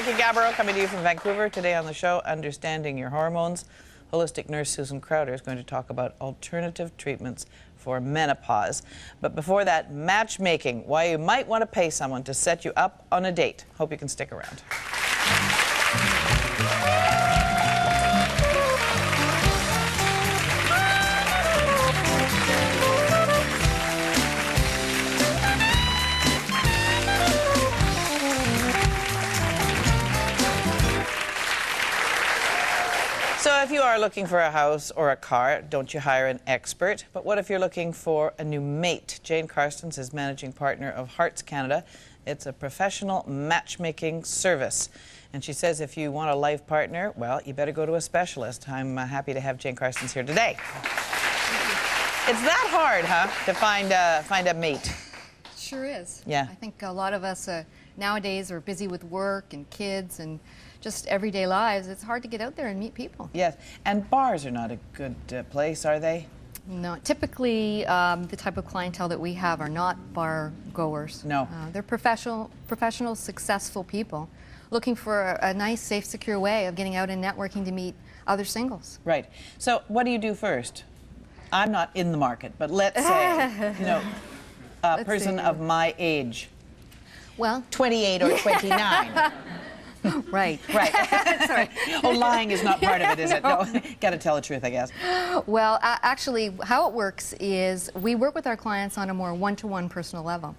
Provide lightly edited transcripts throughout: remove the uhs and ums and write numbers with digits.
Vicky Gabereau coming to you from Vancouver. Today on the show, Understanding Your Hormones. Holistic nurse Susan Crowder is going to talk about alternative treatments for menopause. But before that, matchmaking, why you might want to pay someone to set you up on a date. Hope you can stick around. So if you are looking for a house or a car, don't you hire an expert? But what if you're looking for a new mate? Jane Carstens is managing partner of Hearts Canada. It's a professional matchmaking service. And she says if you want a life partner, well, you better go to a specialist. I'm happy to have Jane Carstens here today. It's that hard, huh, to find a mate? It sure is. Yeah. I think a lot of us nowadays are busy with work and kids and just everyday lives. It's hard to get out there and meet people. Yes, and bars are not a good place, are they? No, typically the type of clientele that we have are not bar goers. No. They're professional, successful people looking for a nice, safe, secure way of getting out and networking to meet other singles. Right. So what do you do first? I'm not in the market, but let's say, you know, a person of my age. Well, 28 or 29. Right. Right. Sorry. Oh, lying is not part of it, is it? No. Got to tell the truth, I guess. Well, actually, how it works is we work with our clients on a more one-to-one personal level,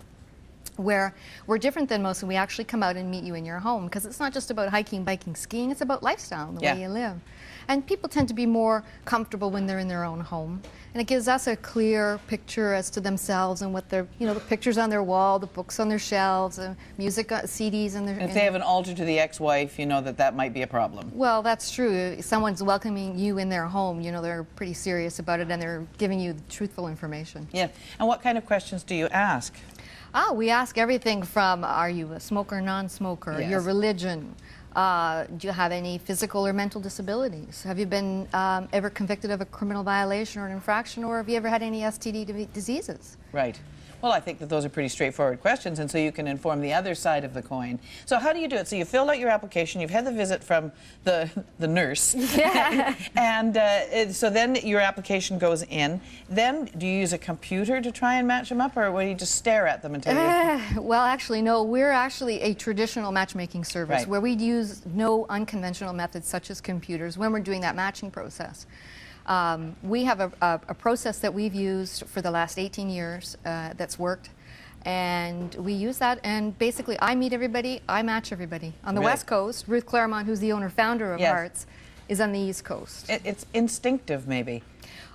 where we're different than most, and we actually come out and meet you in your home, because it's not just about hiking, biking, skiing, it's about lifestyle and the way you live. And people tend to be more comfortable when they're in their own home. And it gives us a clear picture as to themselves and what their, the pictures on their wall, the books on their shelves, music, CDs, and their... If they have an altar to the ex-wife, you know that might be a problem. Well, that's true. If someone's welcoming you in their home, they're pretty serious about it, and they're giving you truthful information. Yeah. And what kind of questions do you ask? We ask everything from, are you a smoker, non-smoker, your religion, do you have any physical or mental disabilities? Have you been ever convicted of a criminal violation or an infraction, or have you ever had any STD diseases? Right. Well, I think that those are pretty straightforward questions, and so you can inform the other side of the coin. So how do you do it? So you filled out your application, you've had the visit from the nurse, yeah. and so then your application goes in. Then do you use a computer to try and match them up, or will you just stare at them until you... Well, actually, no. We're actually a traditional matchmaking service where we use no unconventional methods such as computers when we're doing that matching process. We have a process that we've used for the last 18 years that's worked, and we use that, and basically I meet everybody, I match everybody. On the West Coast, Ruth Claremont, who's the owner-founder of Hearts, is on the East Coast. It's instinctive, maybe.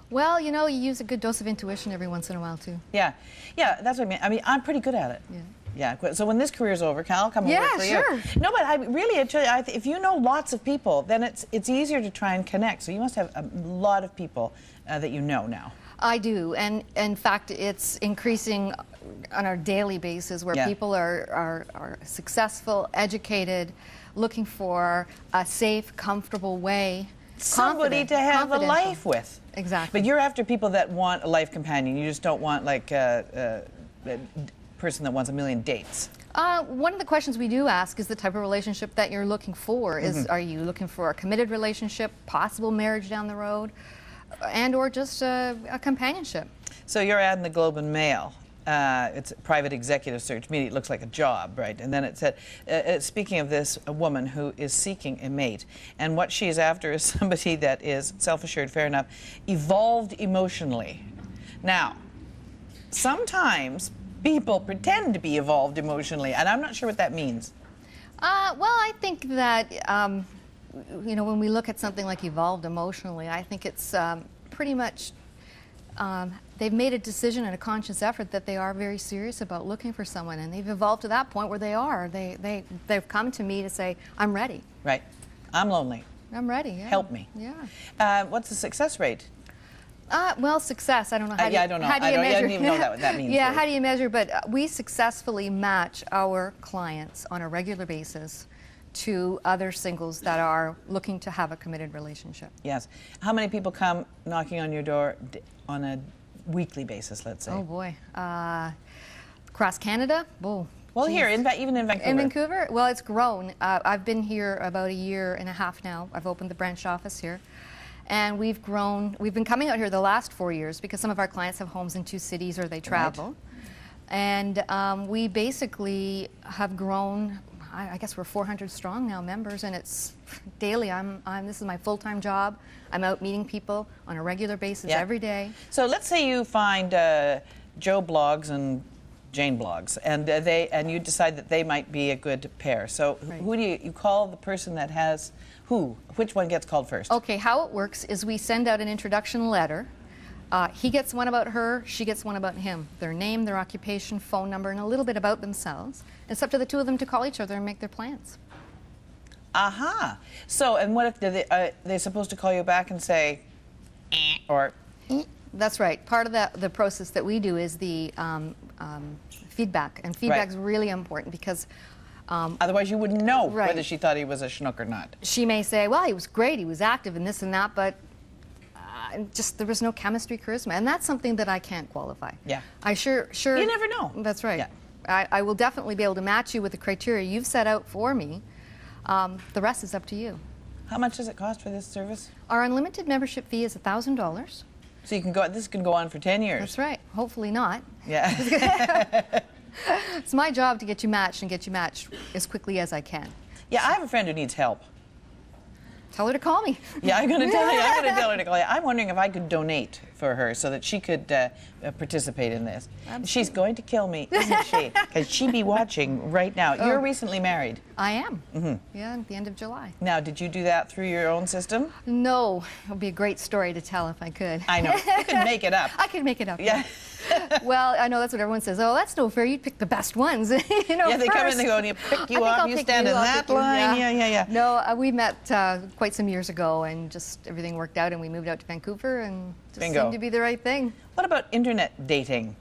Well, you use a good dose of intuition every once in a while, too. Yeah, yeah, that's what I mean. I mean, I'm pretty good at it. Yeah. Yeah, so when this career's over, I'll come over for you. Yeah, sure. No, but if you know lots of people, then it's easier to try and connect. So you must have a lot of people that you know now. I do, and in fact, it's increasing on a daily basis, where people are successful, educated, looking for a safe, comfortable way. Somebody to have a life with. Exactly. But you're after people that want a life companion. You just don't want like a person that wants a million dates. One of the questions we do ask is the type of relationship that you're looking for. Are you looking for a committed relationship, possible marriage down the road, and or just a companionship? So your ad in the Globe and Mail, it's a private executive search. It looks like a job, right? And then it said, speaking of this, a woman who is seeking a mate, and what she is after is somebody that is self-assured, fair enough, evolved emotionally. Now, sometimes people pretend to be evolved emotionally, and I'm not sure what that means. Well, I think that, when we look at something like evolved emotionally, I think it's pretty much, they've made a decision and a conscious effort that they are very serious about looking for someone, and they've evolved to that point where they are. They've come to me to say, I'm ready. Right. I'm lonely. I'm ready, yeah. Help me. Yeah. What's the success rate? Well, success, I don't know how I don't know. I don't even know what that means. Yeah, how do you measure? But we successfully match our clients on a regular basis to other singles that are looking to have a committed relationship. Yes. How many people come knocking on your door on a weekly basis, let's say? Oh, boy. Across Canada, Well, here, even in Vancouver. In Vancouver? Well, it's grown. I've been here about a year and a half now. I've opened the branch office here. And we've grown. We've been coming out here the last 4 years because some of our clients have homes in 2 cities or they travel. Right. And we basically have grown. I guess we're 400 strong now, members, and it's daily. This is my full-time job. I'm out meeting people on a regular basis every day. So let's say you find Joe blogs and Jane blogs, and you decide that they might be a good pair. So who do you call the person that has who? Which one gets called first? Okay, how it works is we send out an introduction letter. He gets one about her, she gets one about him. Their name, their occupation, phone number, and a little bit about themselves. It's up to the two of them to call each other and make their plans. Aha. So, and what if they're supposed to call you back and say, or? That's right. Part of the process that we do is the feedback, and feedback's really important because otherwise you wouldn't know whether she thought he was a schnook or not. She may say, well, he was great, he was active and this and that, but just there was no chemistry, charisma, and that's something that I can't qualify. Yeah. I sure. You never know. That's right. Yeah. I will definitely be able to match you with the criteria you've set out for me. The rest is up to you. How much does it cost for this service? Our unlimited membership fee is $1,000. So you can go. This can go on for 10 years. That's right. Hopefully not. Yeah. It's my job to get you matched and get you matched as quickly as I can. Yeah, I have a friend who needs help. Tell her to call me. Yeah, I'm going to tell you. I'm going to tell her to call you. I'm wondering if I could donate for her so that she could participate in this. Absolutely. She's going to kill me, isn't she? Because she'd be watching right now. Oh. You're recently married. I am. Yeah, at the end of July. Now, did you do that through your own system? No. It would be a great story to tell if I could. I know. You could make it up. I could make it up. Yeah. Well, I know that's what everyone says. Oh, that's no fair. You'd pick the best ones. You know, yeah, they come in and they go, and you pick you up, you stand in that line. Yeah. No, we met quite some years ago, and just everything worked out, and we moved out to Vancouver, and just seemed to be the right thing. What about internet dating?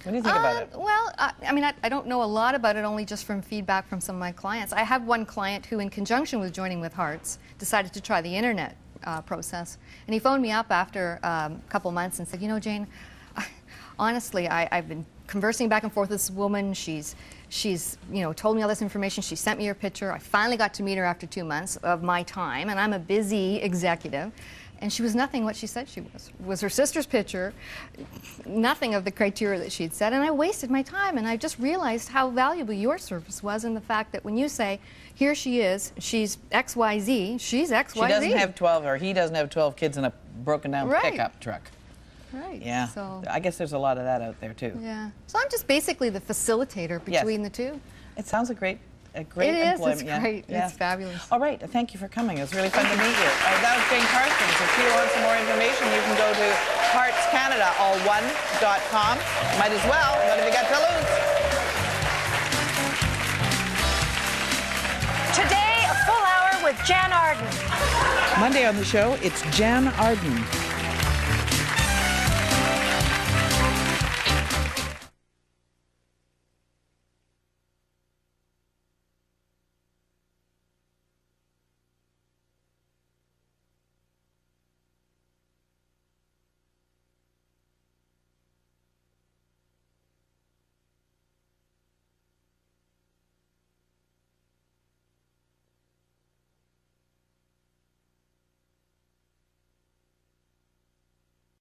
What do you think about it? Well, I mean, I don't know a lot about it, only just from feedback from some of my clients. I have one client who, in conjunction with joining with Hearts, decided to try the internet process. And he phoned me up after a couple months and said, you know, Jane, honestly, I've been conversing back and forth with this woman. She's told me all this information. She sent me her picture. I finally got to meet her after 2 months of my time, and I'm a busy executive. And she was nothing what she said she was. It was her sister's picture, nothing of the criteria that she'd said, and I wasted my time. And I just realized how valuable your service was, and the fact that when you say, here she is, she's XYZ, she's XYZ. She doesn't have 12, or he doesn't have 12 kids in a broken down pickup truck. Right. Yeah. So I guess there's a lot of that out there too. Yeah. So I'm just basically the facilitator between the two. It sounds a great It employment. It's great. Yeah. It's fabulous. All right. Thank you for coming. It was really fun to meet you. That was Jane Carstens. If you want some more information, you can go to heartscanada.com. Might as well. What have you got to lose? Today, a full hour with Jan Arden. Monday on the show, it's Jan Arden.